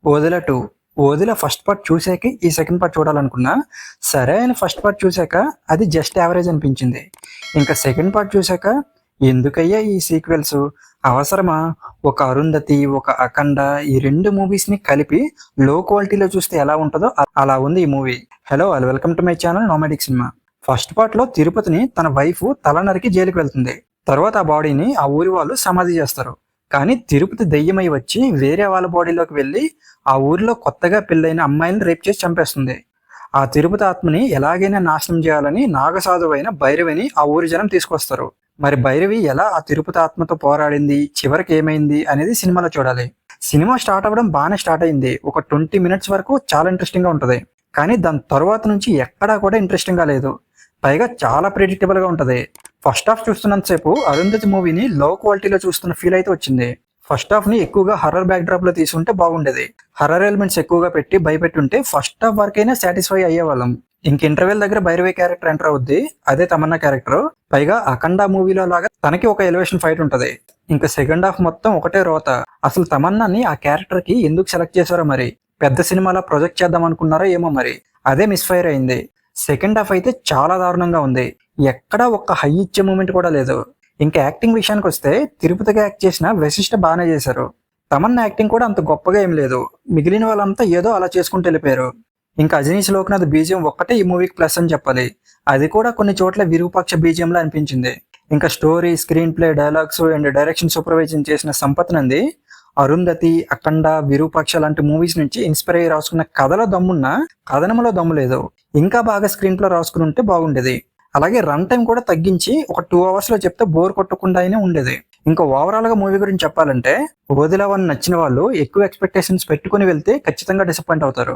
Odela 2. Odela first part చూసాకే ఈ second part చూడాలనుకున్నా. సరే అని ఫస్ట్ పార్ట్ చూసాక అది జస్ట్ యావరేజ్ అనిపించింది. ఇంకా సెకండ్ పార్ట్ చూసాక ఎందుకయ్యా ఈ సీక్వెల్స్, అవసరమా? ఒక అరుంధతి, ఒక అఖండ, ఈ 2 మూవీస్ని కలిపి లో క్వాలిటీలో చూస్తే ఎలా ఉంటుందో అలా ఉంది ఈ movie. Hello all, welcome to my channel nomadic cinema. First పార్ట్లో తిరుపతిని తన వైఫ్ తల నరికి జైలుకి వెళ్తుంది. తర్వాత ఆ బాడీని ఆ ఊరి వాళ్ళు సమాధి చేస్తారు. కానీ తిరుపతి దెయ్యమై వచ్చి వేరే వాళ్ళ బాడీలోకి వెళ్ళి ఆ ఊరిలో కొత్తగా పెళ్ళైన అమ్మాయిని రేప్ చేసి చంపేస్తుంది. ఆ తిరుపతి ఆత్మని ఎలాగైనా నాశనం చేయాలని నాగసాధువైన భైరవిని ఆ ఊరి జనం తీసుకొస్తారు. మరి భైరవి ఎలా ఆ తిరుపతి ఆత్మతో పోరాడింది, చివరికి ఏమైంది అనేది సినిమాలో చూడాలి. సినిమా స్టార్ట్ అవ్వడం బాగానే స్టార్ట్ అయింది. ఒక 20 మినిట్స్ వరకు చాలా ఇంట్రెస్టింగ్ గా ఉంటుంది. కానీ దాని తర్వాత నుంచి ఎక్కడా కూడా ఇంట్రెస్టింగ్ గా లేదు. పైగా చాలా ప్రెడిక్టబుల్ గా ఉంటది. ఫస్ట్ హాఫ్ చూస్తున్నంతసేపు అరుంధతి మూవీని లో క్వాలిటీలో చూస్తున్న ఫీల్ అయితే వచ్చింది. ఫస్ట్ హాఫ్ ని ఎక్కువగా హర్రర్ బ్యాక్ డ్రాప్ లో తీసుంటే బాగుండేది. హర్రర్ ఎలిమెంట్స్ ఎక్కువగా పెట్టి భయపెట్టుంటే ఫస్ట్ హాఫ్ వరకైనా సాటిస్ఫై అయ్యేవాళ్ళం. ఇంక ఇంటర్వెల్ దగ్గర భైరవి క్యారెక్టర్ ఎంటర్ అవుద్ది, అదే తమన్నా క్యారెక్టర్. పైగా అఖండ మూవీలో లాగా తనకి ఒక ఎలివేషన్ ఫైట్ ఉంటది. ఇంకా సెకండ్ హాఫ్ మొత్తం ఒకటే రోత. అసలు తమన్నాని ఆ క్యారెక్టర్ కి ఎందుకు సెలెక్ట్ చేశారో మరి, పెద్ద సినిమాలో ప్రొజెక్ట్ చేద్దాం అనుకున్నారో ఏమో మరి, అదే మిస్ఫైర్ అయింది. సెకండ్ హాఫ్ అయితే చాలా దారుణంగా ఉంది. ఎక్కడా ఒక్క హై ఇచ్చే మూమెంట్ కూడా లేదు. ఇంకా యాక్టింగ్ విషయానికి వస్తే తిరుపతిగా యాక్ట్ చేసిన వశిష్ఠ బాగానే చేశారు. తమన్నా యాక్టింగ్ కూడా అంత గొప్పగా ఏం లేదు. మిగిలిన వాళ్ళంతా ఏదో అలా చేసుకుంటూ వెళ్ళిపోయారు. ఇంకా అజనీష్ లోక్నాథ్ బీజియం ఒక్కటే ఈ మూవీకి ప్లస్ అని చెప్పాలి. అది కూడా కొన్ని చోట్ల విరూపాక్ష బీజియంలా అనిపించింది. ఇంకా story, screen play, dialogues and direction supervising చేసిన సంపత్ నంది అరుంధతి, అఖండ, విరూపాక్ష లాంటి మూవీస్ నుంచి ఇన్స్పైర్ అయ్యి రాసుకున్న కథలో దమ్మున్నా కథనంలో దమ్ము లేదు. ఇంకా బాగా స్క్రీన్ ప్లే రాసుకుని ఉంటే బాగుండేది. అలాగే రన్ టైం కూడా తగ్గించి ఒక 2 hours లో చెప్తే బోర్ కొట్టకుండా అయినా ఉండేది. ఇంకా ఓవరాల్ గా మూవీ గురించి చెప్పాలంటే ఓదెల 1 నచ్చిన వాళ్ళు ఎక్కువ ఎక్స్పెక్టేషన్స్ పెట్టుకుని వెళ్తే ఖచ్చితంగా డిసప్పాయింట్ అవుతారు.